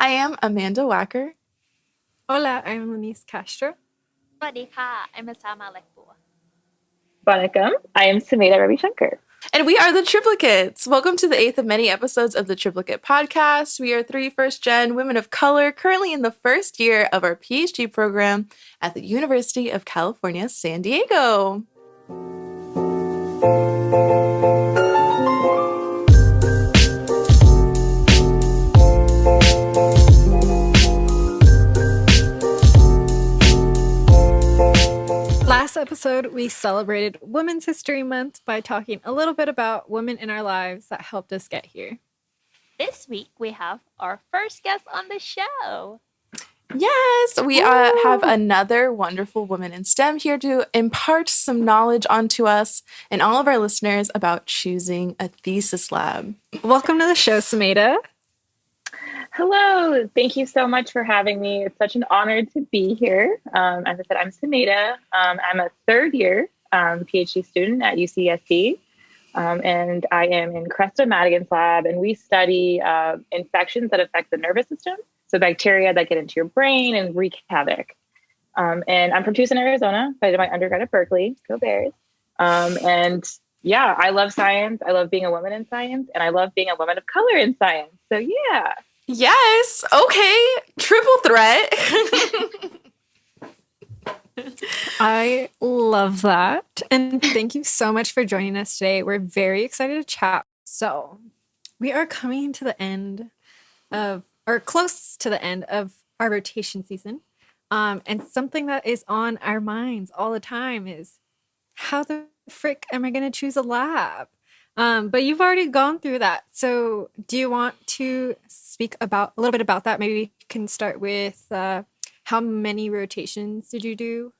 I am Amanda Wacker. Hola, I'm Lennice Castro. สวัสดีค่ะ I'm Asama Lekbua. Vanakkam. I am Sumedha Ravishankar. And we are the Triplicates. Welcome to the 8th of many episodes of the Triplicate podcast. We are three first-gen women of color currently in the first year of our PhD program at the University of California, San Diego. Last episode, we celebrated Women's History Month by talking a little bit about women in our lives that helped us get here. This week, we have our first guest on the show. Yes, we have another wonderful woman in STEM here to impart some knowledge onto us and all of our listeners about choosing a thesis lab. Welcome to the show, Sumedha. Hello. Thank you so much for having me. It's such an honor to be here. As I said, I'm Sumedha. I'm a third year PhD student at UCSD. And I am in Cresta Madigan's lab, and we study infections that affect the nervous system. So bacteria that get into your brain and wreak havoc. And I'm from Tucson, Arizona. I did my undergrad at Berkeley. Go Bears. And yeah, I love science. I love being a woman in science, and I love being a woman of color in science. So yeah. Yes. Okay. Triple threat. I love that. And thank you so much for joining us today. We're very excited to chat. So we are coming to the end of, or close to the end of our rotation season. And something that is on our minds all the time is, how the frick am I going to choose a lab? But you've already gone through that. So do you want to speak about a little bit about that? Maybe we can start with how many rotations did you do?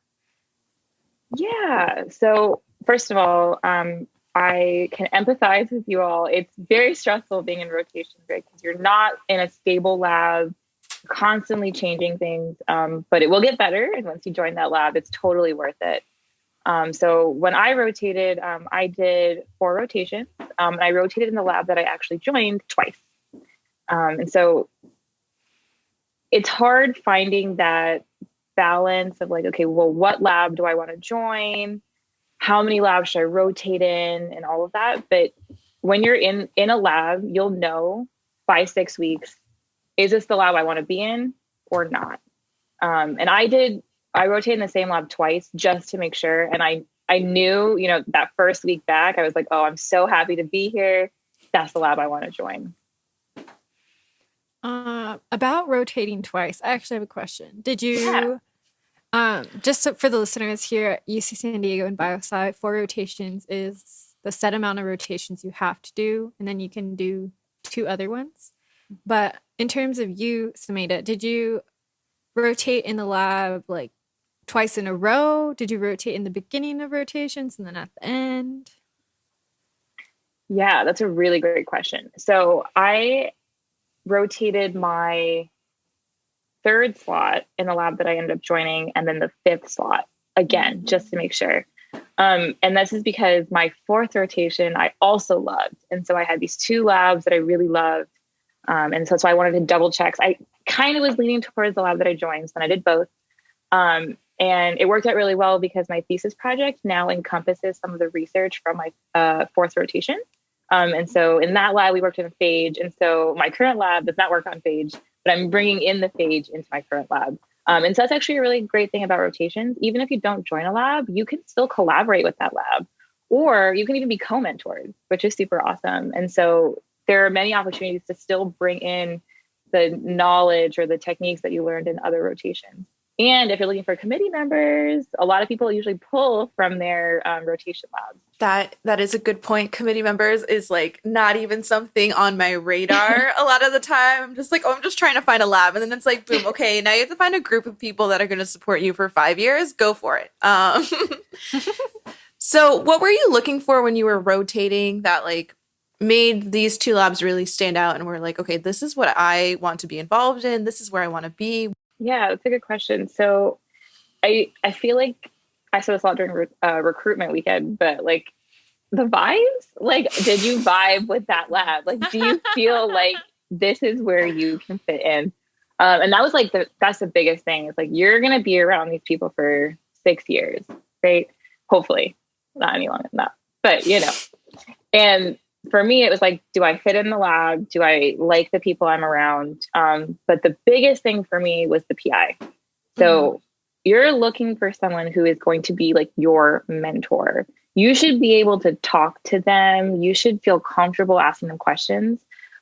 Yeah. So first of all, I can empathize with you all. It's very stressful being in rotations, right? Because you're not in a stable lab, constantly changing things. But it will get better. And once you join that lab, it's totally worth it. So when I rotated, I did 4 rotations. And I rotated in the lab that I actually joined twice. And so it's hard finding that balance of like, okay, well, what lab do I want to join? How many labs should I rotate in and all of that? But when you're in a lab, you'll know by 6 weeks, is this the lab I want to be in or not? And I rotated in the same lab twice just to make sure. And I knew, that first week back, I was like, oh, I'm so happy to be here. That's the lab I want to join. About rotating twice, I actually have a question. Did you, for the listeners here at UC San Diego in Biosci, 4 rotations is the set amount of rotations you have to do, and then you can do 2 other ones. But in terms of you, Sumedha, did you rotate in the lab like twice in a row? Did you rotate in the beginning of rotations and then at the end? Yeah, that's a really great question. So I rotated my 3rd slot in the lab that I ended up joining, and then the 5th slot again, just to make sure. And this is because my 4th rotation I also loved. And so I had these 2 labs that I really loved. And so that's why I wanted to double check. I kind of was leaning towards the lab that I joined, so then I did both. And it worked out really well because my thesis project now encompasses some of the research from my 4th rotation. And so in that lab, we worked in phage. And so my current lab does not work on phage, but I'm bringing in the phage into my current lab. And so that's actually a really great thing about rotations. Even if you don't join a lab, you can still collaborate with that lab, or you can even be co-mentored, which is super awesome. And so there are many opportunities to still bring in the knowledge or the techniques that you learned in other rotations. And if you're looking for committee members, a lot of people usually pull from their rotation labs. That is a good point. Committee members is like not even something on my radar a lot of the time. I'm just like, oh, I'm just trying to find a lab. And then it's like, boom, okay, now you have to find a group of people that are going to support you for 5 years. Go for it. So what were you looking for when you were rotating that like made these 2 labs really stand out and were like, okay, this is what I want to be involved in. This is where I want to be. Yeah, that's a good question. So I feel like I said this a lot during recruitment weekend, but like the vibes, like, did you vibe with that lab? Like, do you feel like this is where you can fit in? And that was like that's the biggest thing. It's like you're gonna be around these people for 6 years, right? Hopefully, not any longer than that. But and for me, it was like, do I fit in the lab? Do I like the people I'm around? But the biggest thing for me was the PI. So you're looking for someone who is going to be like your mentor. You should be able to talk to them. You should feel comfortable asking them questions.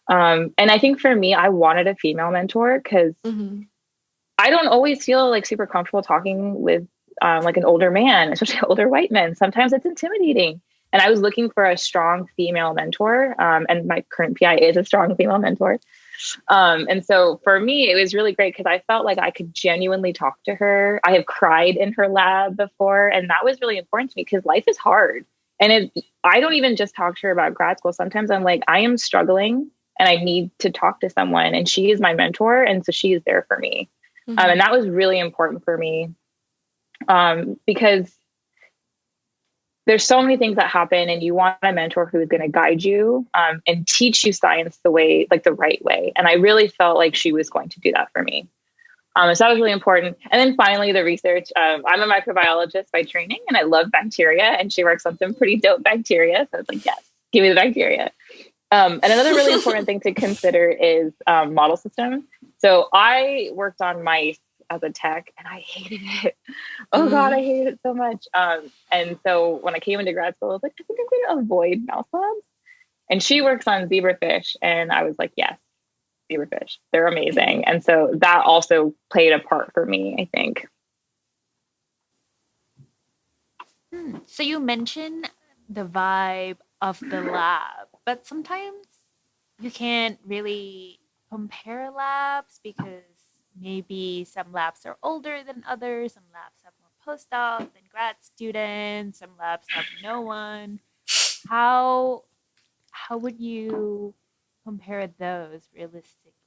And I think for me, I wanted a female mentor because I don't always feel like super comfortable talking with like an older man, especially older white men. Sometimes it's intimidating. And I was looking for a strong female mentor. And my current PI is a strong female mentor. And so for me, it was really great because I felt like I could genuinely talk to her. I have cried in her lab before, and that was really important to me because life is hard. And I don't even just talk to her about grad school. Sometimes I'm like, I am struggling and I need to talk to someone, and she is my mentor. And so she is there for me. And that was really important for me because there's so many things that happen, and you want a mentor who is going to guide you and teach you science the right way. And I really felt like she was going to do that for me. So that was really important. And then finally, the research. I'm a microbiologist by training, and I love bacteria, and she works on some pretty dope bacteria. So I was like, yes, give me the bacteria. And another really important thing to consider is model system. So I worked on mice as a tech, and I hated it. Oh God, I hated it so much. And so when I came into grad school, I was like, I think I'm going to avoid mouse labs. And she works on zebrafish, and I was like, yes, zebrafish, they're amazing. And so that also played a part for me, I think. So you mentioned the vibe of the lab, but sometimes you can't really compare labs because maybe some labs are older than others, some labs have more postdocs than grad students, some labs have no one. How would you compare those realistically?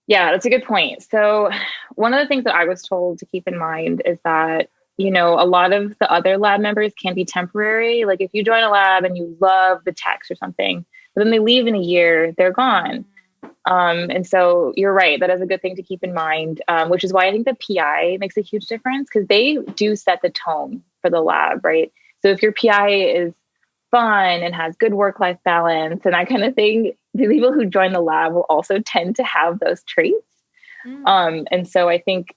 Yeah, that's a good point. So one of the things that I was told to keep in mind is that, a lot of the other lab members can be temporary. Like if you join a lab and you love the text or something, but then they leave in a year, they're gone. And so you're right. That is a good thing to keep in mind, which is why I think the PI makes a huge difference because they do set the tone for the lab, right? So if your PI is fun and has good work-life balance and that kind of thing, the people who join the lab will also tend to have those traits. And so I think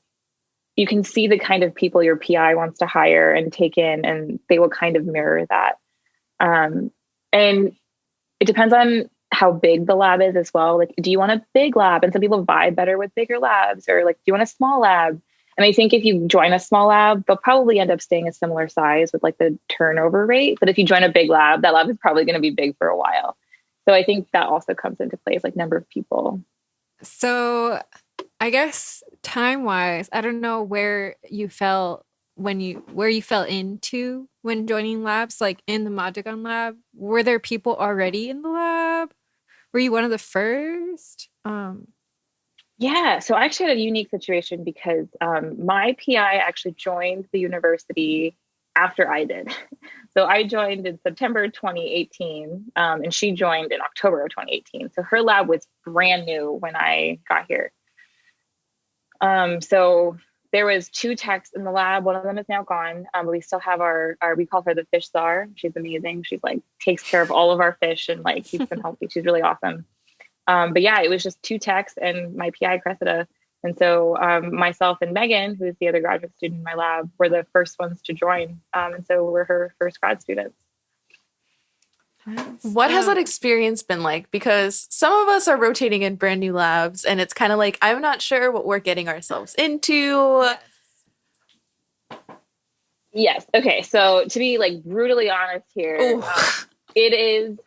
you can see the kind of people your PI wants to hire and take in, and they will kind of mirror that. And it depends on how big the lab is as well. Like, do you want a big lab? And some people vibe better with bigger labs, or like, do you want a small lab? And I think if you join a small lab, they'll probably end up staying a similar size with like the turnover rate. But if you join a big lab, that lab is probably going to be big for a while. So I think that also comes into play, like number of people. So I guess time-wise, I don't know where you fell into when joining labs, like in the Madigan Lab. Were there people already in the lab? Were you one of the first? Yeah, so I actually had a unique situation because my PI actually joined the university after I did. So I joined in September 2018, and she joined in October of 2018. So her lab was brand new when I got here. So there was 2 techs in the lab. One of them is now gone. But we still have our we call her the fish czar. She's amazing. She's like takes care of all of our fish and like keeps them healthy. She's really awesome. But yeah, it was just 2 techs and my PI Cressida. And so myself and Megan, who's the other graduate student in my lab, were the first ones to join. And so we're her first grad students. What has that experience been like? Because some of us are rotating in brand new labs, and it's kind of like, I'm not sure what we're getting ourselves into. Yes. Okay. So to be like brutally honest here, it is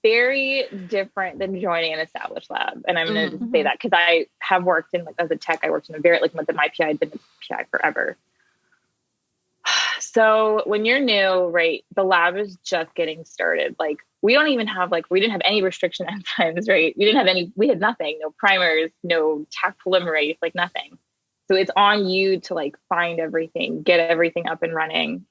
very different than joining an established lab. And I'm going to say that because I have worked in, like, as a tech, I worked in a very, like, my PI had been a PI forever. So when you're new, right, the lab is just getting started. Like, we don't even have, like, we didn't have any restriction enzymes, right? We had nothing, no primers, no Taq polymerase, like nothing. So it's on you to like find everything, get everything up and running.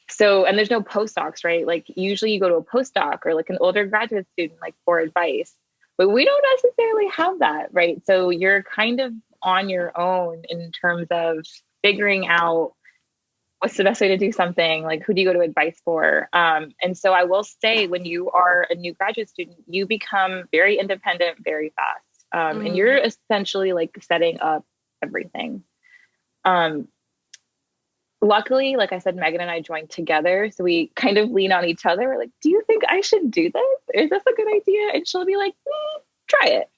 So, and there's no postdocs, right? Like usually you go to a postdoc or like an older graduate student, like for advice. but we don't necessarily have that, right? So you're kind of on your own in terms of figuring out what's the best way to do something, like who do you go to advice for? And so I will say, when you are a new graduate student, you become very independent very fast. And you're essentially like setting up everything. Luckily, like I said, Megan and I joined together. So we kind of lean on each other. We're like, do you think I should do this? Is this a good idea? And she'll be like, try it.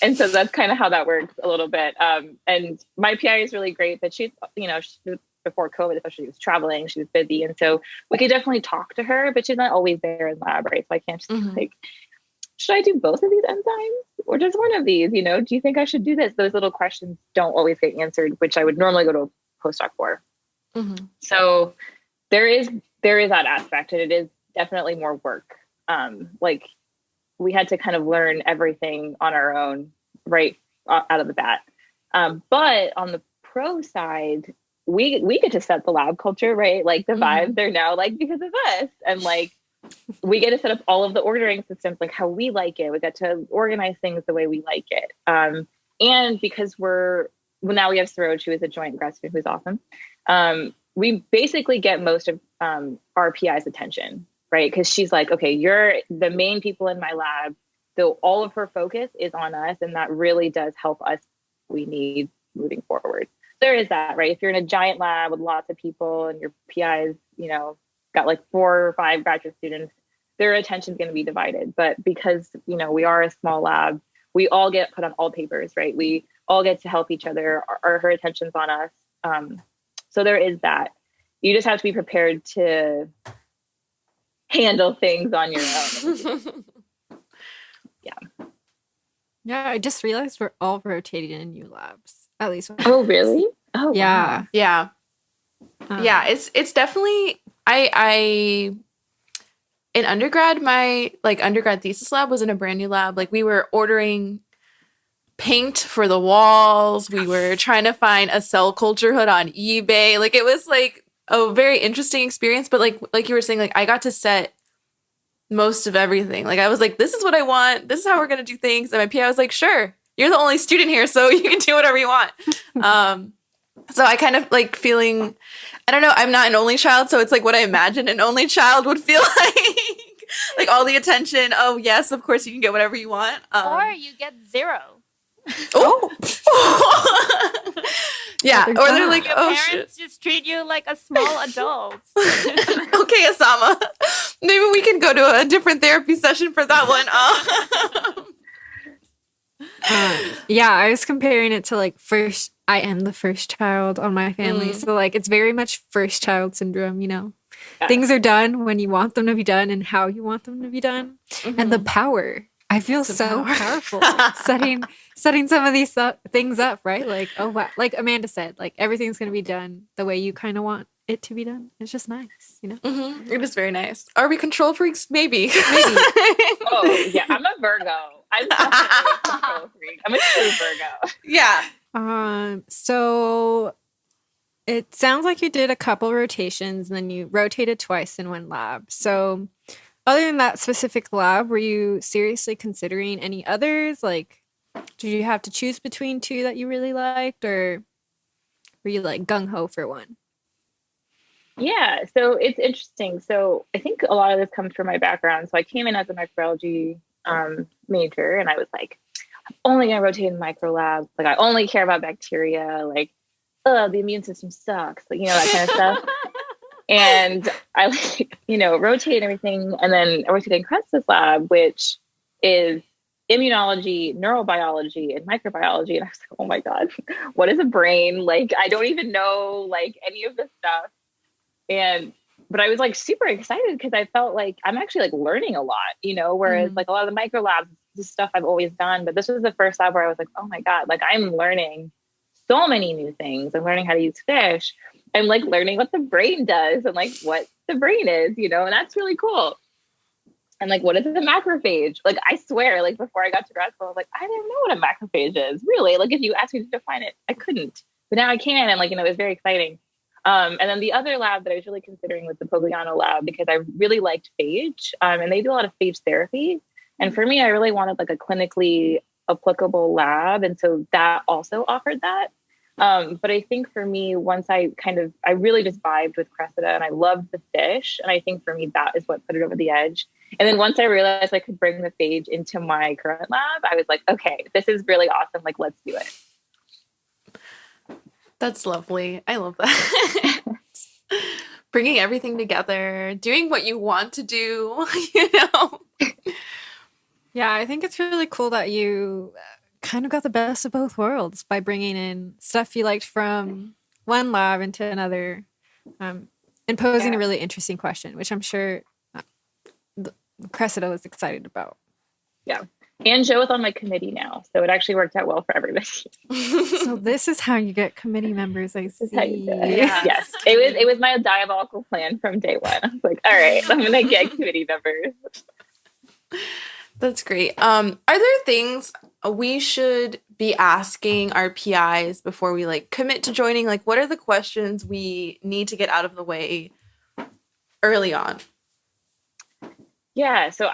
And so that's kind of how that works a little bit. And my PI is really great, but she's, before COVID, especially, she was traveling, she was busy. And so we could definitely talk to her, but she's not always there in lab, right? So I can't just be like, should I do both of these enzymes or just one of these? Do you think I should do this? Those little questions don't always get answered, which I would normally go to a postdoc for. So there is that aspect, and it is definitely more work. Like we had to kind of learn everything on our own right out of the bat. But on the pro side, we get to set the lab culture, right? Like the vibes are now like because of us, and like we get to set up all of the ordering systems like how we like it. We get to organize things the way we like it. And because now we have Saroj, who is a joint grad student who's awesome. We basically get most of our PI's attention, right? Because she's like, okay, you're the main people in my lab. So all of her focus is on us. And that really does help us we need moving forward. There is that, right? If you're in a giant lab with lots of people and your PI's, got like 4 or 5 graduate students, their attention is going to be divided. But because, we are a small lab, we all get put on all papers, right? We all get to help each other. Her attention's on us. So there is that. You just have to be prepared to handle things on your own. Yeah. Yeah, I just realized we're all rotating in new labs. At least. Oh, really? Oh, yeah. Wow. Yeah. Yeah, it's definitely I in undergrad, my undergrad thesis lab was in a brand new lab. Like we were ordering paint for the walls. We were trying to find a cell culture hood on eBay. Like it was like a very interesting experience, but like you were saying, like I got to set most of everything. Like I was like, this is what I want. This is how we're going to do things. And my PI was like, sure, you're the only student here, so you can do whatever you want. So I kind of like feeling, I don't know, I'm not an only child, so it's like what I imagine an only child would feel like all the attention. Oh yes, of course you can get whatever you want. Or you get 0. Oh. Yeah. Or they're like, your oh parents shit. just treat you like a small adult. Okay, Asama. Maybe we can go to a different therapy session for that one. Yeah, I was comparing it to like I am the first child on my family. So like it's very much first child syndrome, Yeah. Things are done when you want them to be done and how you want them to be done. And the power. I feel so powerful setting some of these things up, right? Like, oh wow, like Amanda said, like everything's going to be done the way you kind of want it to be done. It's just nice, It is very nice. Are we control freaks? Maybe. Oh yeah, I'm a Virgo. I'm definitely a control freak. I'm a true Virgo. Yeah. So it sounds like you did a couple rotations and then you rotated twice in one lab. So other than that specific lab, were you seriously considering any others? Like, did you have to choose between 2 that you really liked, or were you like gung-ho for one? Yeah, so it's interesting. So I think a lot of this comes from my background. So I came in as a microbiology major, and I was like, I'm only going to rotate in microlabs. Like, I only care about bacteria. Like, the immune system sucks. Like, that kind of stuff. And I rotate everything. And then I rotated in Crestis lab, which is immunology, neurobiology, and microbiology. And I was like, oh my God, what is a brain? Like, I don't even know like any of this stuff. But I was like super excited because I felt like I'm actually like learning a lot, whereas like a lot of the micro labs, this stuff I've always done, but this was the first lab where I was like, oh my God, like I'm learning so many new things. I'm learning how to use fish. I'm like learning what the brain does and like what the brain is, and that's really cool. And like, what is a macrophage? Like, I swear, like before I got to grad school, I was like, I didn't know what a macrophage is. Really? Like, if you asked me to define it, I couldn't. But now I can. And like, it was very exciting. And then the other lab that I was really considering was the Pogliano lab because I really liked phage. And they do a lot of phage therapy. And for me, I really wanted like a clinically applicable lab. And so that also offered that. But I think for me, once I really just vibed with Cressida and I loved the fish. And I think for me, that is what put it over the edge. And then once I realized I could bring the phage into my current lab, I was like, okay, this is really awesome. Like, let's do it. That's lovely. I love that. Bringing everything together, doing what you want to do, you know? Yeah, I think it's really cool that you kind of got the best of both worlds by bringing in stuff you liked from one lab into another, and posing a really interesting question, which I'm sure Cressida was excited about. Yeah. And Joe is on my committee now, so it actually worked out well for everybody. So this is how you get committee members, I see. Yes. It was my diabolical plan from day one. I was like, all right, I'm going to get committee members. That's great. Are there things we should be asking our PIs before we like commit to joining? Like, what are the questions we need to get out of the way early on? Yeah. So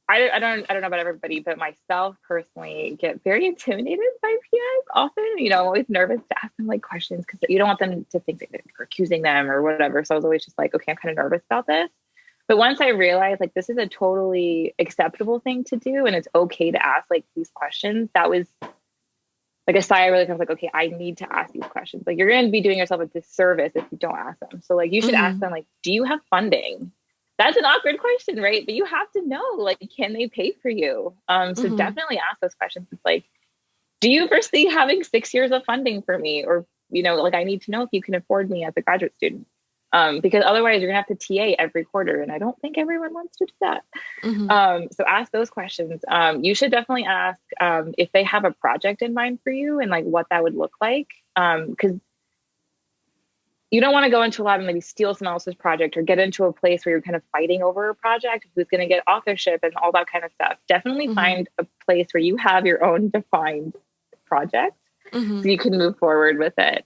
I don't know about everybody, but myself personally get very intimidated by PIs often. You know, I'm always nervous to ask them like questions because you don't want them to think that you're accusing them or whatever. So I was always just like, okay, I'm kind of nervous about this. But once I realized like this is a totally acceptable thing to do and it's okay to ask like these questions, that was like a sigh of relief. I was like, okay, I need to ask these questions. Like you're going to be doing yourself a disservice if you don't ask them. So like you should ask them like, do you have funding? That's an awkward question, right? But you have to know, like, can they pay for you? So definitely ask those questions. It's like, do you foresee having 6 years of funding for me? Or, you know, like I need to know if you can afford me as a graduate student. Because otherwise you're gonna have to TA every quarter. And I don't think everyone wants to do that. So ask those questions. You should definitely ask if they have a project in mind for you and like what that would look like. Because you don't want to go into a lab and maybe steal someone else's project or get into a place where you're kind of fighting over a project, who's going to get authorship and all that kind of stuff. Definitely find a place where you have your own defined project so you can move forward with it.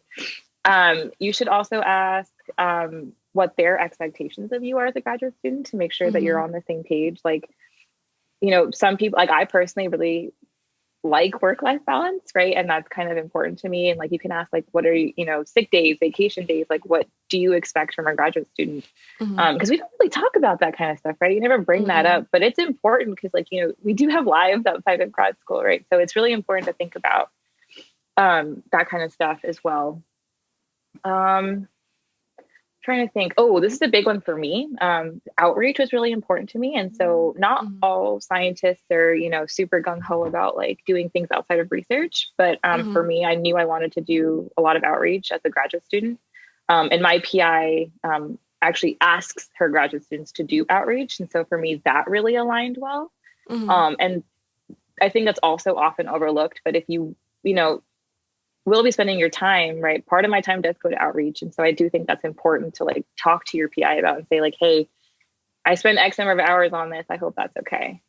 You should also ask what their expectations of you are as a graduate student to make sure that you're on the same page. Like, you know, some people, like I personally really like work-life balance, right? And that's kind of important to me. And like, you can ask like, what are you know, sick days, vacation days, like what do you expect from a graduate student? Because we don't really talk about that kind of stuff, right? You never bring that up, but it's important because like, you know, we do have lives outside of grad school, right? So it's really important to think about that kind of stuff as well. Trying to think. Oh, this is a big one for me. Outreach was really important to me. And so not all scientists are, you know, super gung-ho about like doing things outside of research. But for me, I knew I wanted to do a lot of outreach as a graduate student. And my PI actually asks her graduate students to do outreach. And so for me, that really aligned well. And I think that's also often overlooked. But if you know, will be spending your time, right? Part of my time does go to outreach. And so I do think that's important to like talk to your PI about and say like, hey, I spend X number of hours on this. I hope that's okay.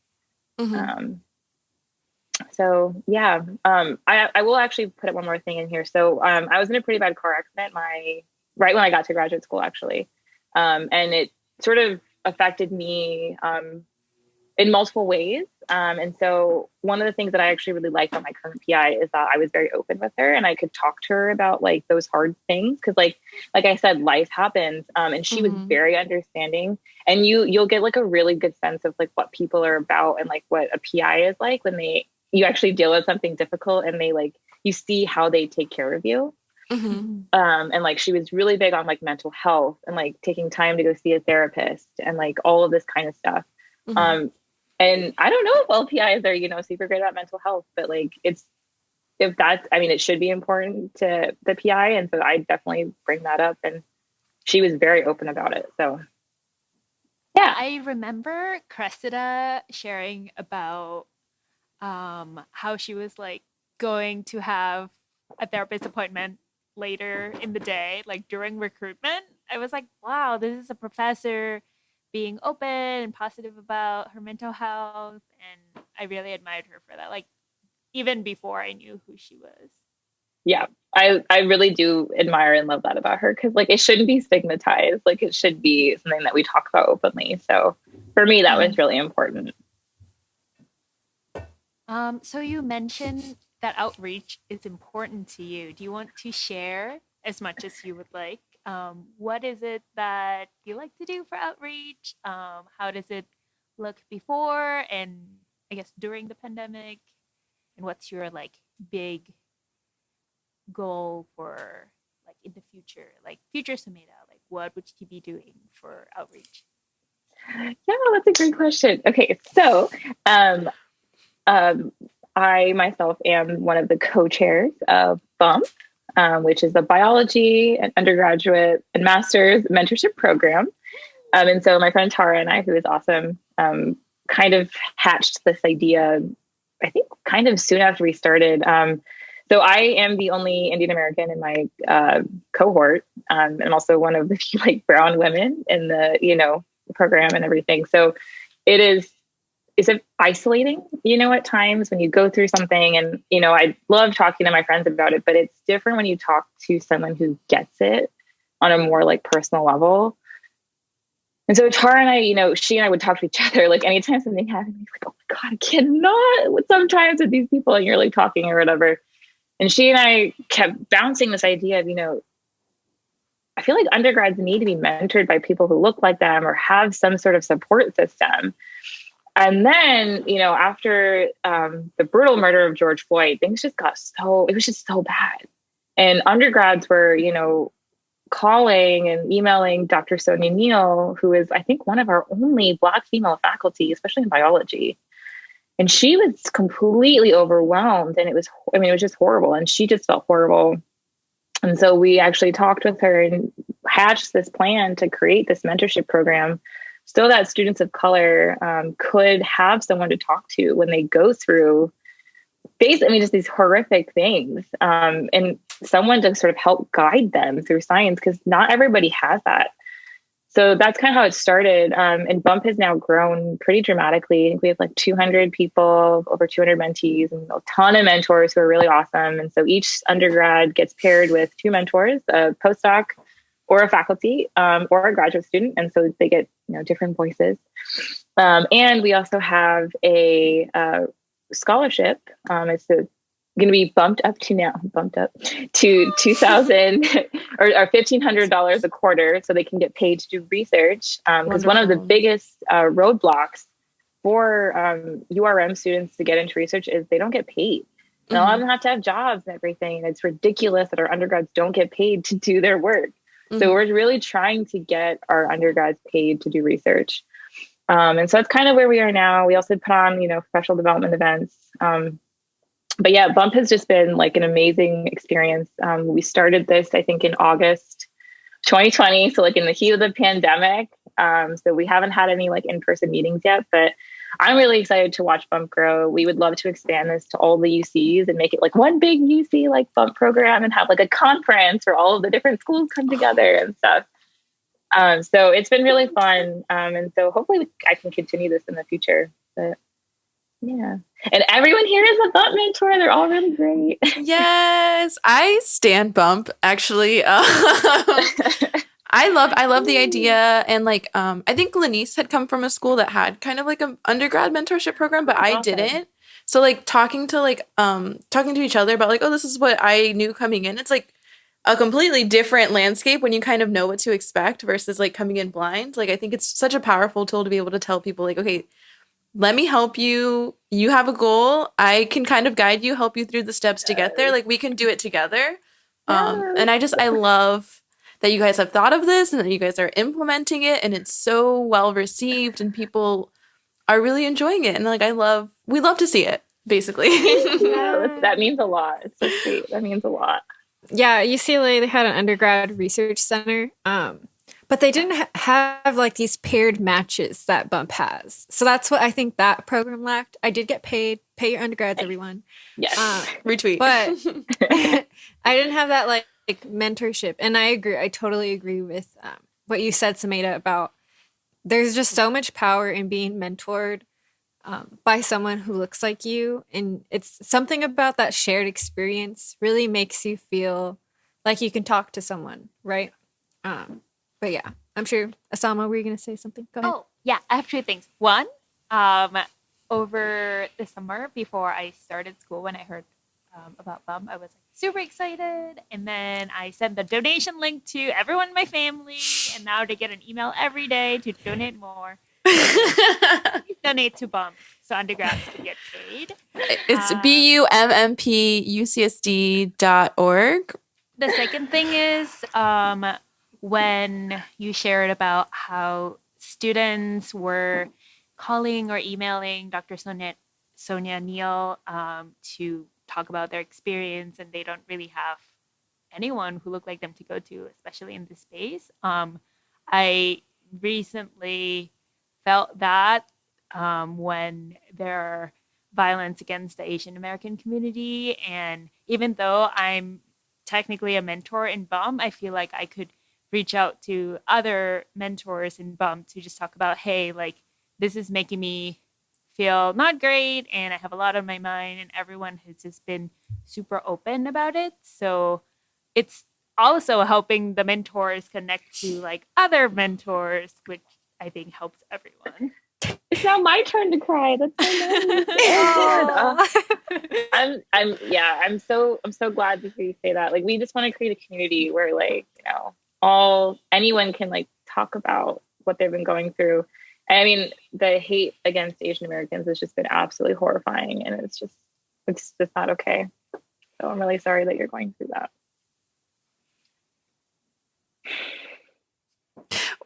So yeah, I will actually put one more thing in here. So I was in a pretty bad car accident right when I got to graduate school, actually. And it sort of affected me in multiple ways. And so one of the things that I actually really liked on my current PI is that I was very open with her and I could talk to her about like those hard things. Cause like I said, life happens. And she was very understanding, and you'll get like a really good sense of like what people are about and like what a PI is like when you actually deal with something difficult and they like, you see how they take care of you. And like, she was really big on like mental health and like taking time to go see a therapist and like all of this kind of stuff. And I don't know if all PIs are, you know, super great about mental health, but like it should be important to the PI. And so I definitely bring that up, and she was very open about it. So yeah. I remember Cressida sharing about how she was like going to have a therapist appointment later in the day, like during recruitment. I was like, wow, this is a professor being open and positive about her mental health. And I really admired her for that. Like even before I knew who she was. Yeah, I really do admire and love that about her. Cause like, it shouldn't be stigmatized. Like it should be something that we talk about openly. So for me, that was really important. So you mentioned that outreach is important to you. Do you want to share as much as you would like? What is it that you like to do for outreach? How does it look before and I guess during the pandemic? And what's your like big goal for like in the future, like future Sumedha? Like what would you be doing for outreach? Yeah, that's a great question. Okay, so um, um, I myself am one of the co-chairs of BUMP, which is a biology and undergraduate and master's mentorship program. And so my friend Tara and I, who is awesome, kind of hatched this idea, I think kind of soon after we started. So I am the only Indian American in my cohort, and also one of the few like brown women in the, program and everything. So it is isolating, at times when you go through something, and, I love talking to my friends about it, but it's different when you talk to someone who gets it on a more like personal level. And so Tara and I, she and I would talk to each other, like anytime something happened, he's like, oh my God, I cannot sometimes with these people, and you're like talking or whatever. And she and I kept bouncing this idea of, I feel like undergrads need to be mentored by people who look like them or have some sort of support system. And then, after the brutal murder of George Floyd, things just it was just so bad. And undergrads were, calling and emailing Dr. Sonia Neal, who is, I think, one of our only Black female faculty, especially in biology. And she was completely overwhelmed, and it was just horrible. And she just felt horrible. And so we actually talked with her and hatched this plan to create this mentorship program so that students of color could have someone to talk to when they go through just these horrific things, and someone to sort of help guide them through science, because not everybody has that. So that's kind of how it started. And BUMP has now grown pretty dramatically. I think we have like 200 people, over 200 mentees, and a ton of mentors who are really awesome. And so each undergrad gets paired with 2 mentors, a postdoc or a faculty, or a graduate student. And so they get, different voices. And we also have a scholarship. It's going to be bumped up to 2,000 or $1,500 a quarter, so they can get paid to do research. Because one of the biggest roadblocks for URM students to get into research is they don't get paid. And a lot of them have to have jobs and everything. And it's ridiculous that our undergrads don't get paid to do their work. So we're really trying to get our undergrads paid to do research. And so that's kind of where we are now. We also put on, professional development events. But yeah, BUMP has just been like an amazing experience. We started this, I think, in August 2020. So like in the heat of the pandemic. So we haven't had any like in-person meetings yet, but I'm really excited to watch BUMP grow. We would love to expand this to all the UCs and make it like one big UC like BUMP program, and have like a conference where all of the different schools come together and stuff. So it's been really fun. And so hopefully I can continue this in the future. But yeah. And everyone here is a BUMP mentor. They're all really great. Yes. I stand BUMP, actually. I love the idea. And like, I think Lennice had come from a school that had kind of like an undergrad mentorship program, but I didn't. So like talking to each other about like, oh, this is what I knew coming in. It's like a completely different landscape when you kind of know what to expect versus like coming in blind. Like, I think it's such a powerful tool to be able to tell people like, okay, let me help you. You have a goal. I can kind of guide you, help you through the steps to get there. Like, we can do it together. And I love that you guys have thought of this and that you guys are implementing it, and it's so well received and people are really enjoying it. And like, we love to see it, basically. Yeah, that means a lot. It's so sweet. That means a lot. Yeah, UCLA, they had an undergrad research center, but they didn't have like these paired matches that BUMP has. So that's what I think that program lacked. I did get paid. Pay your undergrads, everyone. Yes. Retweet. But I didn't have that like mentorship. And I agree. I totally agree with what you said, Sumedha, about there's just so much power in being mentored by someone who looks like you. And it's something about that shared experience really makes you feel like you can talk to someone, right? But yeah, I'm sure, Asama, were you going to say something? Go ahead. Oh, yeah, I have 2 things. One, over the summer before I started school, when I heard about BUM, I was like super excited. And then I sent the donation link to everyone in my family. And now they get an email every day to donate more. Please donate to BUM so undergrads can get paid. It's BUMMPUCSD.org. The second thing is when you shared about how students were calling or emailing Dr. Sonia Neal to talk about their experience, and they don't really have anyone who looked like them to go to, especially in this space. I recently felt that when there are violence against the Asian American community, and even though I'm technically a mentor in BUM, I feel like I could reach out to other mentors in BUM to just talk about, hey, like, this is making me feel not great, and I have a lot on my mind, and everyone has just been super open about it. So it's also helping the mentors connect to like other mentors, which I think helps everyone. It's now my turn to cry. That's so nice. I'm so glad to hear you say that. Like, we just want to create a community where, like, anyone can like talk about what they've been going through. I mean, the hate against Asian Americans has just been absolutely horrifying, and it's just not okay. So I'm really sorry that you're going through that.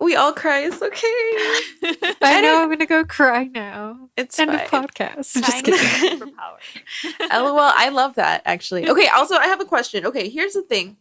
We all cry. It's okay. I know I'm gonna go cry now. It's end fine. of podcast. Just kidding. Superpower. LOL. I love that, actually. Okay. Also, I have a question. Okay. Here's the thing.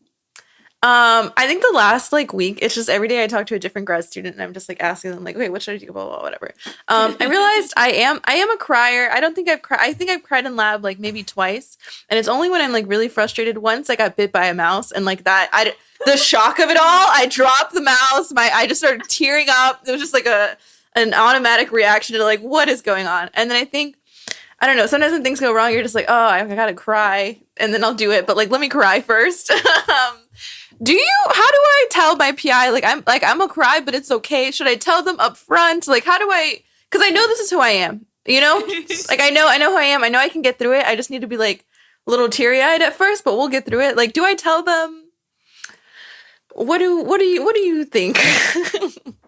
I think the last like week, it's just every day I talk to a different grad student, and I'm just like asking them like, okay, what should I do? Blah, blah, blah, whatever. I realized I am a crier. I don't think I've cried. I think I've cried in lab like maybe twice, and it's only when I'm like really frustrated. Once I got bit by a mouse, and like that, the shock of it all, I dropped the mouse. I just started tearing up. It was just like an automatic reaction to like, what is going on? And then I think, I don't know, sometimes when things go wrong, you're just like, oh, I gotta cry, and then I'll do it. But like, let me cry first. How do I tell my PI, I'm a cry, but it's okay? Should I tell them up front? Like, how do I, because I know this is who I am, like, I know who I am. I know I can get through it. I just need to be like a little teary eyed at first, but we'll get through it. Like, do I tell them? What do you think?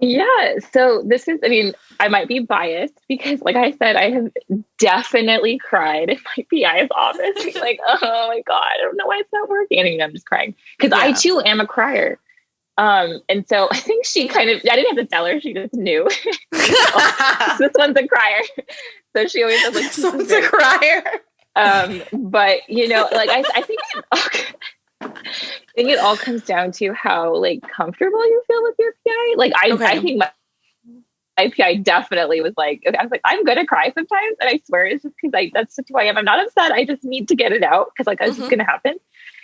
Yeah. So this is, I mean, I might be biased because, like I said, I have definitely cried in my PI's office. Being like, oh my God, I don't know why it's not working. And I'm just crying because I too am a crier. And so I think she I didn't have to tell her, she just knew. This one's a crier. So she always says, like, this one's a crier. But like I think it all comes down to how like comfortable you feel with your PI. Like I think my PI definitely was like, okay, I was like, I'm gonna cry sometimes, and I swear it's just because that's just who I am. I'm not upset. I just need to get it out because like it's just gonna happen.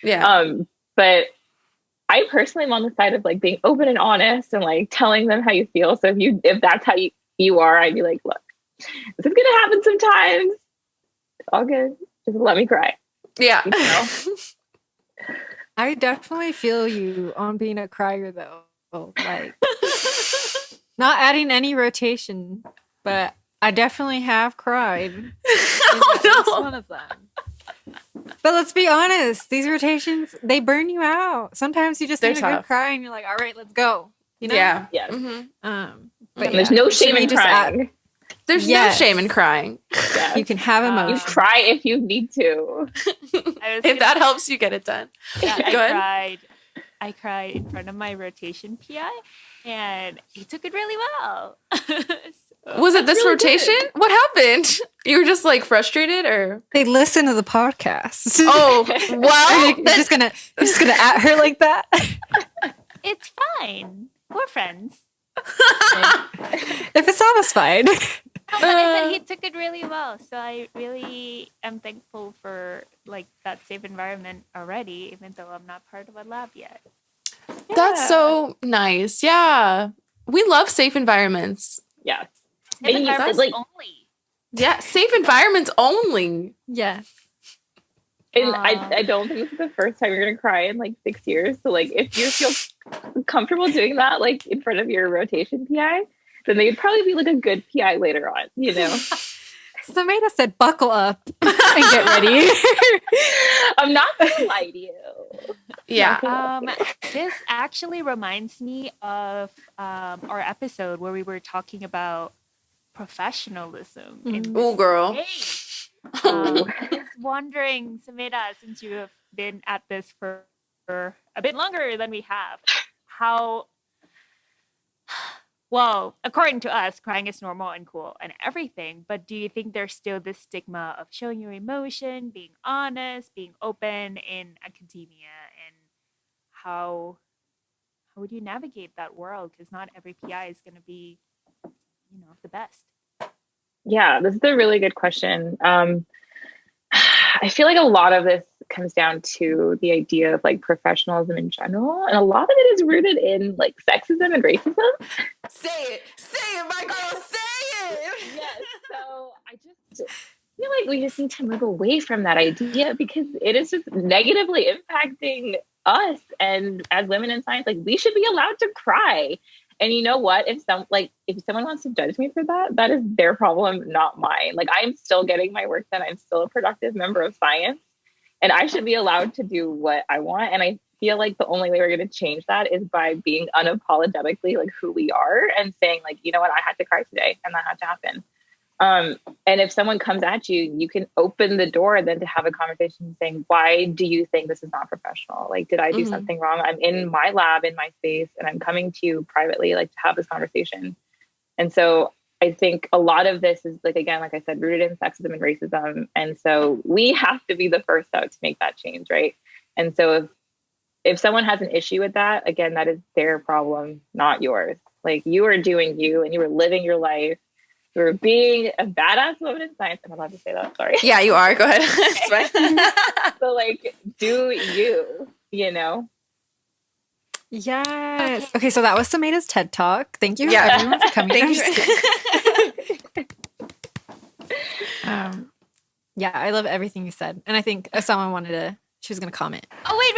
Yeah. But I personally am on the side of like being open and honest and like telling them how you feel. So if that's how you are, I'd be like, look, this is gonna happen sometimes. It's all good. Just let me cry. Yeah. I definitely feel you on being a crier, though. Like, not adding any rotation, but I definitely have cried. One of them. But let's be honest, these rotations, they burn you out. Sometimes you just need a good cry, and you're like, all right, let's go. Yeah. But there's no shame in crying. There's no shame in crying. Yes. You can have emotion. You cry if you need to. If that helps you get it done. Yeah, Go ahead. I cried in front of my rotation PI, and he took it really well. Was it this really rotation? Good. What happened? You were just like frustrated, or they listen to the podcast? Oh, well, you're just gonna at her like that. It's fine. We're friends. If it's satisfied. But I said he took it really well, so I really am thankful for like that safe environment already, even though I'm not part of a lab yet. Yeah. That's so nice. Yeah, we love safe environments. Yeah, safe environments only. Yeah, safe environments only. Yeah. And I don't think this is the first time you're gonna cry in like 6 years. So like, if you feel comfortable doing that, like in front of your rotation PI, then they'd probably be like a good PI later on. Sumedha said, buckle up and get ready. I'm not gonna lie to you. Yeah. This actually reminds me of our episode where we were talking about professionalism. Ooh, girl. I was wondering, Sumedha, since you have been at this for a bit longer than we have, how, well, according to us, crying is normal and cool and everything, but do you think there's still this stigma of showing your emotion, being honest, being open in academia, and how would you navigate that world? Because not every PI is going to be, the best. Yeah, this is a really good question. I feel like a lot of this comes down to the idea of like professionalism in general, and a lot of it is rooted in like sexism and racism. Say it, my girl, say it. Yes. So I just feel like we just need to move away from that idea because it is just negatively impacting us. And as women in science, like we should be allowed to cry. And you know what? If someone wants to judge me for that, that is their problem, not mine. Like I'm still getting my work done. I'm still a productive member of science, and I should be allowed to do what I want. And I feel like the only way we're going to change that is by being unapologetically like who we are and saying like, you know what, I had to cry today, and that had to happen. And if someone comes at you, you can open the door then to have a conversation saying, why do you think this is not professional? Like, did I do something wrong? I'm in my lab, in my space, and I'm coming to you privately, like to have this conversation. And so I think a lot of this is like, again, like I said, rooted in sexism and racism. And so we have to be the first out to make that change. Right. And so if someone has an issue with that, again, that is their problem, not yours. Like you are doing you and you are living your life. You're being a badass woman in science. I'm allowed to say that. Sorry. Yeah, you are. Go ahead. It's fine. So like, do you, Yes. Okay, so that was Sumedha's TED Talk. Thank you, Yeah. everyone, for coming. Thank you. Yeah, I love everything you said. And I think Asama she was going to comment. Oh, wait.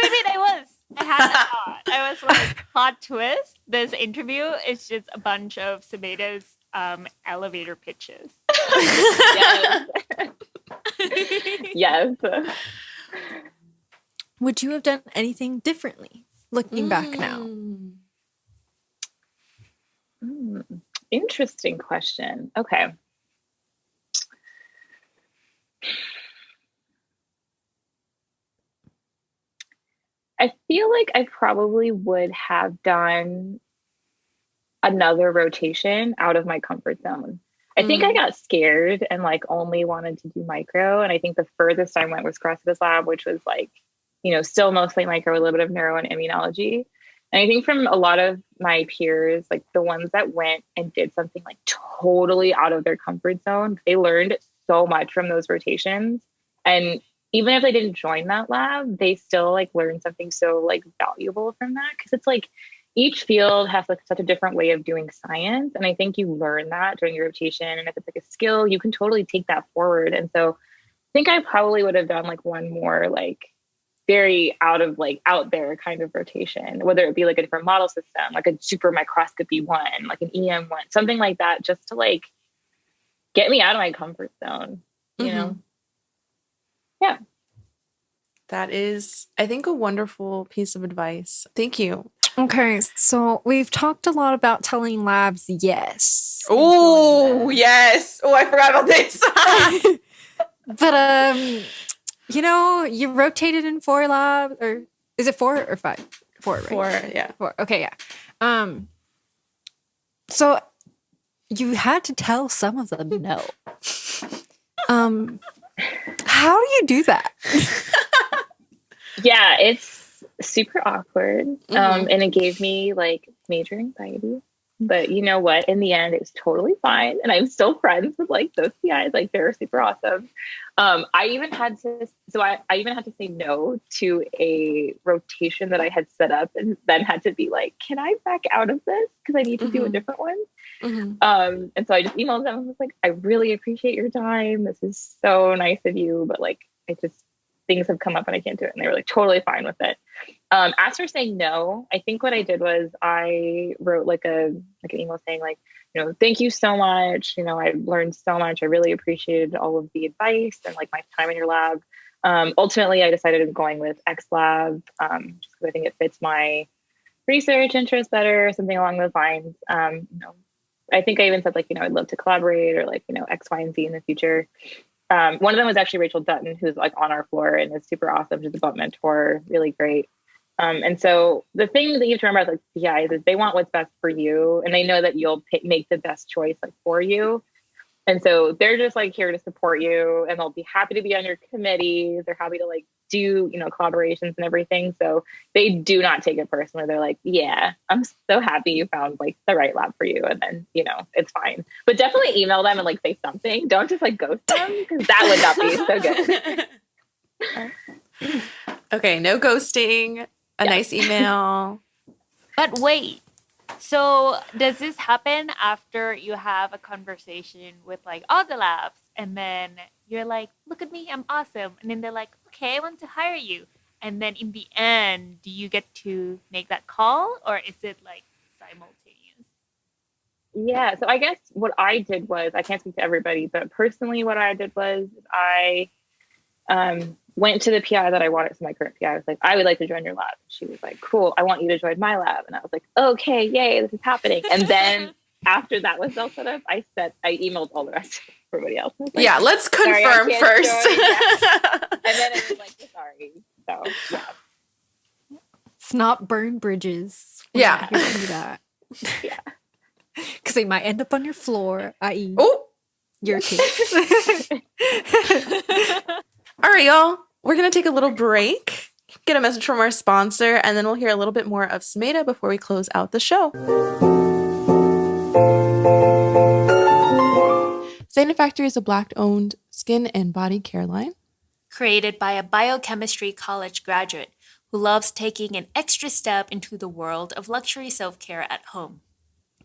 I had that thought. I was like, plot twist. This interview is just a bunch of Sumedha's elevator pitches. Yes. Yes. Would you have done anything differently looking back now? Interesting question. Okay. I feel like I probably would have done another rotation out of my comfort zone. I think I got scared and like only wanted to do micro. And I think the furthest I went was CrossFit Lab, which was like, still mostly micro, a little bit of neuro and immunology. And I think from a lot of my peers, like the ones that went and did something like totally out of their comfort zone, they learned so much from those rotations. And even if they didn't join that lab, they still like learned something so like valuable from that. Cause it's like each field has like such a different way of doing science. And I think you learn that during your rotation. And if it's like a skill, you can totally take that forward. And so I think I probably would have done like one more like very out there kind of rotation, whether it be like a different model system, like a super microscopy one, like an EM one, something like that, just to like get me out of my comfort zone, you know? Yeah. That is, I think, a wonderful piece of advice. Thank you. Okay, so we've talked a lot about telling labs yes. Oh, yes. Oh, I forgot about this. But, you rotated in 4 labs, or is it 4 or 5? 4, right? 4, yeah. 4, okay, yeah. So you had to tell some of them no. How do you do that? Yeah, it's super awkward. And it gave me like major anxiety. But you know what? In the end, it was totally fine. And I'm still friends with like those PIs. Like they're super awesome. I even had to say no to a rotation that I had set up and then had to be like, can I back out of this? Because I need to do a different one. And so I just emailed them and was like, I really appreciate your time. This is so nice of you. But like, things have come up and I can't do it. And they were like totally fine with it. As for saying no, I think what I did was I wrote like an email saying like, thank you so much. I learned so much. I really appreciated all of the advice and like my time in your lab. Ultimately, I decided on going with X Lab just because I think it fits my research interest better, something along those lines. I think I even said like, I'd love to collaborate or like, X, Y, and Z in the future. One of them was actually Rachel Dutton, who's like on our floor and is super awesome. She's a butt mentor, really great. And so the thing that you have to remember about like PIs is they want what's best for you, and they know that you'll make the best choice like for you. And so they're just like here to support you, and they'll be happy to be on your committees. They're happy to like do, collaborations and everything. So they do not take it personally. They're like, yeah, I'm so happy you found like the right lab for you. And then, it's fine. But definitely email them and like say something. Don't just like ghost them, because that would not be so good. Okay, no ghosting, a nice email. But wait, so does this happen after you have a conversation with like all the labs, and then you're like, look at me, I'm awesome, and then they're like, okay, I want to hire you, and then in the end, do you get to make that call, or is it like simultaneous? Yeah, so I guess what I did was, I can't speak to everybody, but personally what I did was I went to the PI that I wanted. So my current PI was like, I would like to join your lab. She was like, cool, I want you to join my lab. And I was like, okay, yay, this is happening. And then after that was all set up, I emailed all the rest of everybody else. Like, yeah, let's confirm first. Yeah. And then it was like, sorry. So yeah. Let's not burn bridges. Yeah. You do that. Yeah. Because they might end up on your floor, i.e. your case. All right, y'all. We're going to take a little break, get a message from our sponsor, and then we'll hear a little bit more of Sumedha before we close out the show. Sainted Factory is a Black-owned skin and body care line created by a biochemistry college graduate who loves taking an extra step into the world of luxury self-care at home.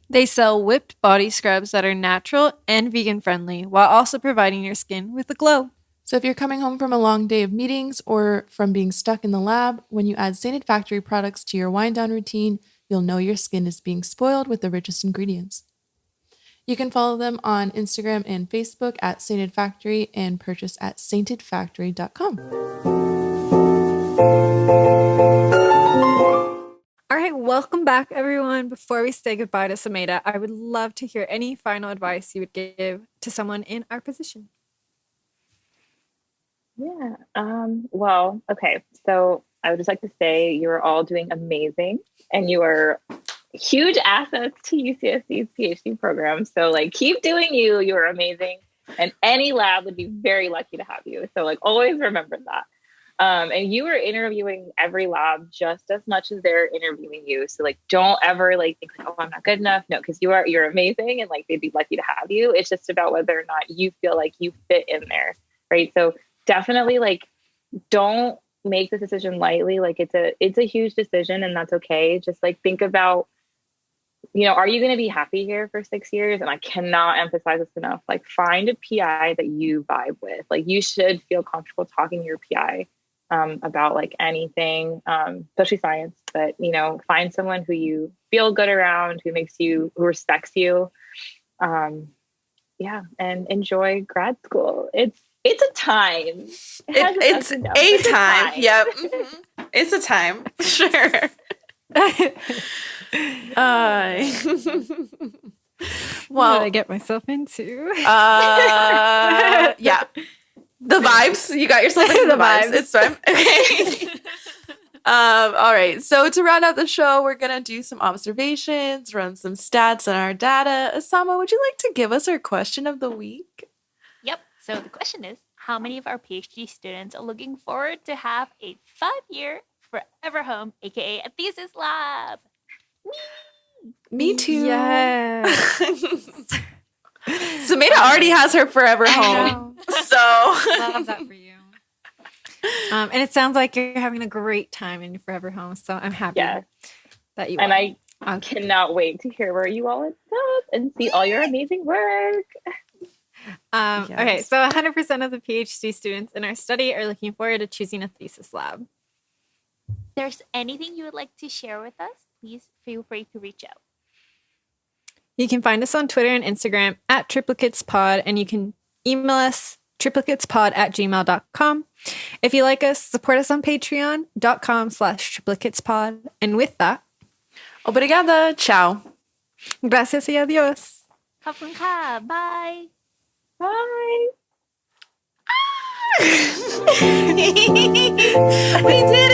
They sell whipped body scrubs that are natural and vegan friendly while also providing your skin with a glow. So if you're coming home from a long day of meetings or from being stuck in the lab, when you add Sainted Factory products to your wind-down routine, you'll know your skin is being spoiled with the richest ingredients. You can follow them on Instagram and Facebook at Sainted Factory and purchase at saintedfactory.com. All right, welcome back, everyone. Before we say goodbye to Sumedha, I would love to hear any final advice you would give to someone in our position. Yeah. Well, okay. So I would just like to say you are all doing amazing, and you are huge assets to UCSD's PhD program. So like, keep doing you. You are amazing. And any lab would be very lucky to have you. So like, always remember that. And you are interviewing every lab just as much as they're interviewing you. So like, don't ever like think like, oh, I'm not good enough. No, because you're amazing, and like, they'd be lucky to have you. It's just about whether or not you feel like you fit in there. Right. So definitely like, don't make the decision lightly. Like it's a huge decision, and that's okay. Just like, think about, are you going to be happy here for 6 years? And I cannot emphasize this enough. Like, find a PI that you vibe with. Like, you should feel comfortable talking to your PI about like anything, especially science, but find someone who you feel good around, who respects you. Yeah. And enjoy grad school. It's a time. It's a time. Yep. Mm-hmm. It's a time. Sure. What did I get myself into? Yeah. The vibes. You got yourself into the vibes. It's fine. Okay. All right. So to round out the show, we're gonna do some observations, run some stats on our data. Asama, would you like to give us our question of the week? Yep. So the question is, how many of our PhD students are looking forward to have a 5-year forever home, aka a thesis lab? Me too. Yeah. Sumedha already has her forever home. So love that for you. And it sounds like you're having a great time in your forever home. So I'm happy that you are. And I cannot wait to hear where you all end up and see all your amazing work. Yes. Okay, so 100% of the PhD students in our study are looking forward to choosing a thesis lab. If there's anything you would like to share with us, please feel free to reach out. You can find us on Twitter and Instagram at TriplicatesPod, and you can email us triplicatespod@gmail.com. If you like us, support us on patreon.com/triplicatespod. And with that, Obrigada. Ciao. gracias y adios. ขอบคุณค่ะ bye Bye. We did